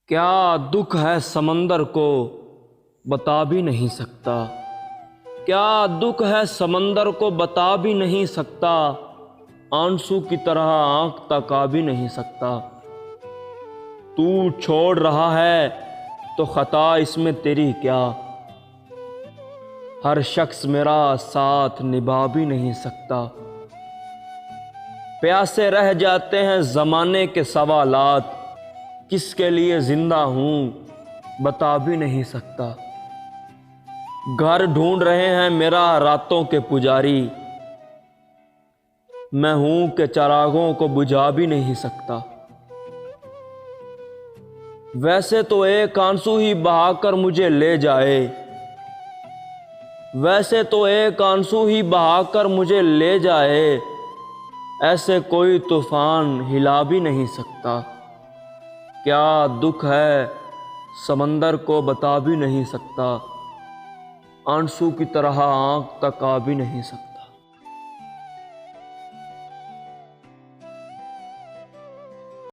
क्या दुख है समंदर को बता भी नहीं सकता। क्या दुख है समंदर को बता भी नहीं सकता। आंसू की तरह आंख तका भी नहीं सकता। तू छोड़ रहा है तो खता इसमें तेरी क्या। हर शख्स मेरा साथ निभा भी नहीं सकता। प्यासे रह जाते हैं ज़माने के सवालात। किसके लिए जिंदा हूँ बता भी नहीं सकता। घर ढूंढ रहे हैं मेरा रातों के पुजारी। मैं हूं कि चरागों को बुझा भी नहीं सकता। वैसे तो एक आंसू ही बहाकर मुझे ले जाए। वैसे तो एक आंसू ही बहाकर मुझे ले जाए। ऐसे कोई तूफान हिला भी नहीं सकता। क्या दुख है समंदर को बता भी नहीं सकता। आंसू की तरह आंख तका भी नहीं सकता।